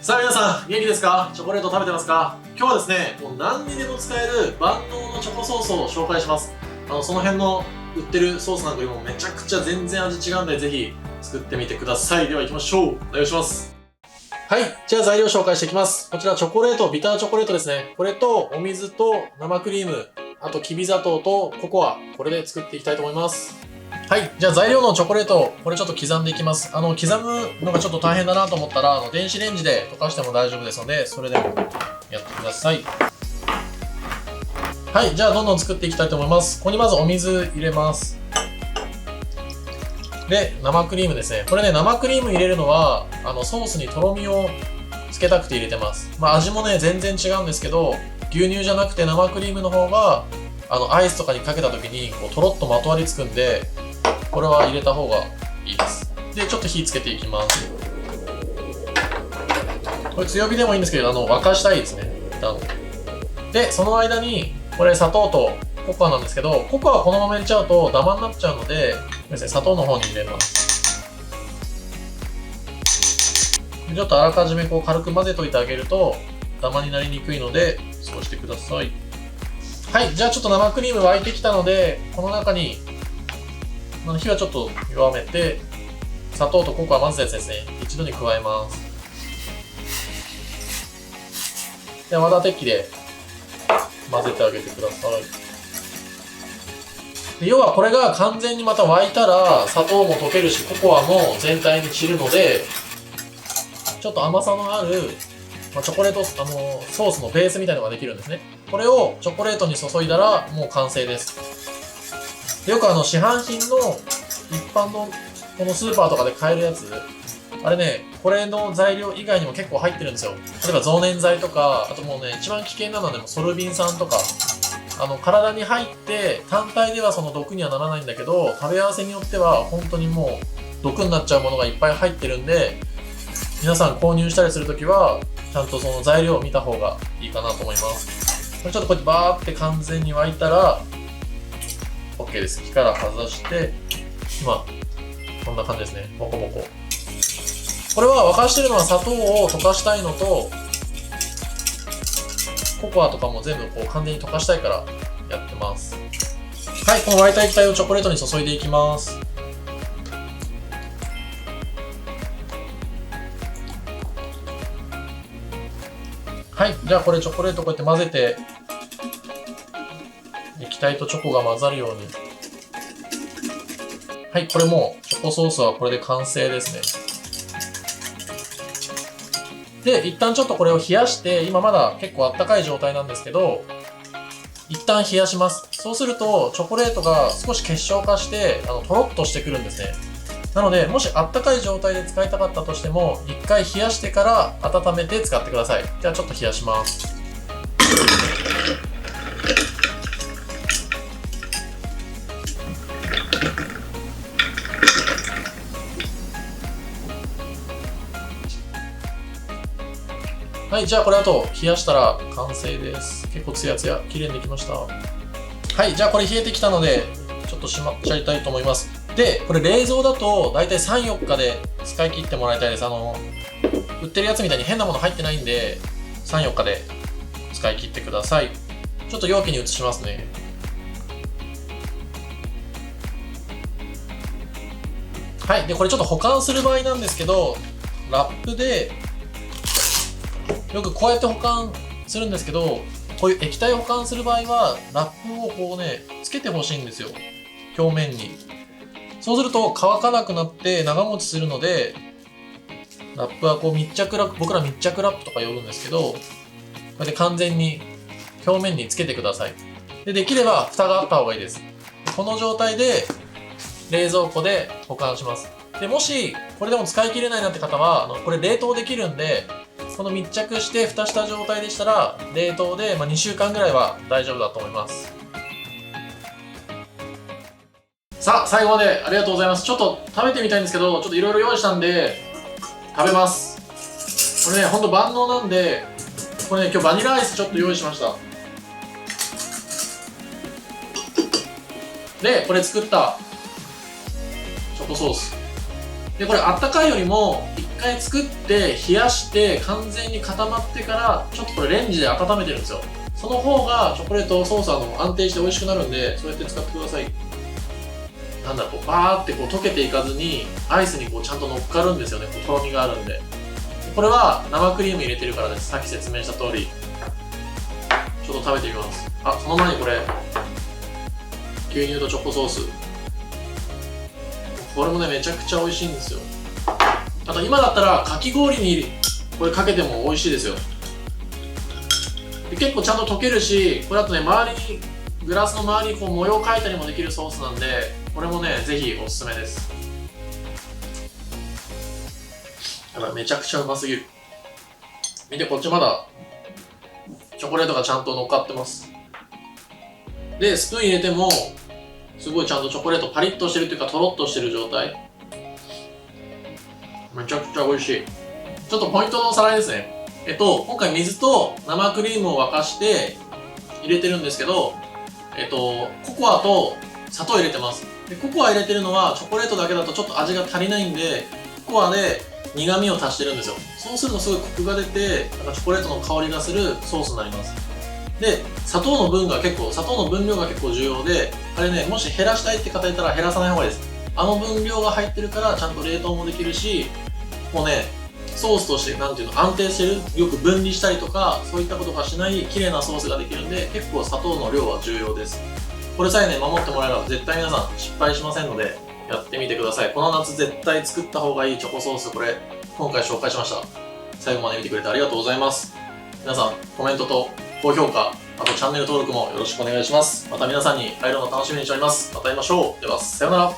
さあ皆さん、元気ですか？チョコレート食べてますか？今日はですね、もう何にでも使える万能のチョコソースを紹介します。その辺の売ってるソースなんかよりもめちゃくちゃ全然味違うんで、ぜひ作ってみてください。では行きましょう。お願いします。はい。じゃあ材料紹介していきます。こちらチョコレート、ビターチョコレートですね。これとお水と生クリーム、あときび砂糖とココア、これで作っていきたいと思います。はい。じゃあ材料のチョコレート、これちょっと刻んでいきます。刻むのがちょっと大変だなと思ったら、電子レンジで溶かしても大丈夫ですので、それでもやってください。はい。じゃあどんどん作っていきたいと思います。ここにまずお水入れます。で、生クリームですね。これね、生クリーム入れるのは、ソースにとろみをつけたくて入れてます。まあ味もね、全然違うんですけど、牛乳じゃなくて生クリームの方が、アイスとかにかけた時に、こう、とろっとまとわりつくんで、これは入れた方がいいです。で、ちょっと火つけていきます。これ強火でもいいんですけど、沸かしたいですね。で、その間に、これ砂糖とココアなんですけど、ココアはこのまま入れちゃうとダマになっちゃうので、砂糖の方に入れます。ちょっとあらかじめこう軽く混ぜといてあげると、ダマになりにくいので、そうしてください。はい、じゃあちょっと生クリーム沸いてきたので、この中に、火はちょっと弱めて、砂糖とココア混ぜたやつですね、一度に加えます。で、泡立て器で混ぜてあげてください。で要はこれが完全にまた沸いたら、砂糖も溶けるし、ココアも全体に散るので、ちょっと甘さのある、チョコレート、ソースのベースみたいなのができるんですね。これをチョコレートに注いだら、もう完成です。でよく市販品の一般のこのスーパーとかで買えるやつ、あれね、これの材料以外にも結構入ってるんですよ。例えば増粘剤とか、あともうね、一番危険なのはね、ソルビン酸とか、体に入って単体ではその毒にはならないんだけど、食べ合わせによっては本当にもう毒になっちゃうものがいっぱい入ってるんで、皆さん購入したりするときは、ちゃんとその材料を見た方がいいかなと思います。これちょっとこうやってバーって完全に沸いたら、OK です。火から外して、今、こんな感じですね。ボコボコ。これは沸かしてるのは砂糖を溶かしたいのと、ココアとかも全部こう完全に溶かしたいからやってます。はい、この沸いた液体をチョコレートに注いでいきます。はい、じゃあこれチョコレートこうやって混ぜて、液体とチョコが混ざるように。はい、これもうチョコソースはこれで完成ですね。で、一旦ちょっとこれを冷やして、今まだ結構あったかい状態なんですけど、一旦冷やします。そうすると、チョコレートが少し結晶化して、とろっとしてくるんですね。なので、もしあったかい状態で使いたかったとしても、一回冷やしてから温めて使ってください。じゃあちょっと冷やします。はい、じゃあこれあと冷やしたら完成です。結構ツヤツヤ、綺麗にできました。はい、じゃあこれ冷えてきたので、ちょっとしまっちゃいたいと思います。で、これ冷蔵だと大体3、4日で使い切ってもらいたいです。売ってるやつみたいに変なもの入ってないんで、3、4日で使い切ってください。ちょっと容器に移しますね。はい、で、これちょっと保管する場合なんですけど、ラップで、よくこうやって保管するんですけど、こういう液体を保管する場合は、ラップをこうね、つけてほしいんですよ。表面に。そうすると乾かなくなって長持ちするので、ラップはこう密着ラップ、僕ら密着ラップとか呼ぶんですけど、こうやって完全に表面につけてください。で、できれば蓋があった方がいいです。この状態で冷蔵庫で保管します。で、もしこれでも使い切れないなって方は、これ冷凍できるんで、この密着して蓋した状態でしたら、冷凍で2週間ぐらいは大丈夫だと思います。さあ、最後までありがとうございます。ちょっと食べてみたいんですけど、ちょっといろいろ用意したんで、食べます。これね、ほんと万能なんで、これね、今日バニラアイスちょっと用意しました。で、これ作ったチョコソース。で、これあったかいよりも、一回作って冷やして完全に固まってから、ちょっとこれレンジで温めてるんですよ。その方がチョコレートソース安定して美味しくなるんで、そうやって使ってください。なんだろう、こうバーってこう溶けていかずに、アイスにこうちゃんと乗っかるんですよね。こうとろみがあるんで。これは生クリーム入れてるからです。さっき説明した通り。ちょっと食べてみます。あ、その前にこれ、牛乳とチョコソース。これもね、めちゃくちゃ美味しいんですよ。あと今だったらかき氷にこれかけても美味しいですよ。で結構ちゃんと溶けるし、これだとね、周りに、グラスの周りにこう模様描いたりもできるソースなんで、これもね、ぜひおすすめです。やばい、めちゃくちゃうますぎる。見て、こっちまだチョコレートがちゃんと乗っかってます。で、スプーン入れてもすごいちゃんとチョコレートパリッとしてるというか、とろっとしてる状態。めちゃくちゃ美味しい。ちょっとポイントのおさらいですね。今回水と生クリームを沸かして入れてるんですけど、ココアと砂糖入れてます。で、ココア入れてるのはチョコレートだけだとちょっと味が足りないんで、ココアで苦味を足してるんですよ。そうするとすごいコクが出て、なんかチョコレートの香りがするソースになります。で、砂糖の分量が結構重要で、あれね、もし減らしたいって方いたら減らさない方がいいです。分量が入ってるからちゃんと冷凍もできるし、もうね、ソースとして、なんていうの、安定してる、よく分離したりとか、そういったことがしない綺麗なソースができるんで、結構砂糖の量は重要です。これさえね、守ってもらえれば絶対皆さん失敗しませんので、やってみてください。この夏絶対作った方がいいチョコソース、これ、今回紹介しました。最後まで見てくれてありがとうございます。皆さん、コメントと高評価、あとチャンネル登録もよろしくお願いします。また皆さんに会えるのを楽しみにしております。また会いましょう。では、さようなら。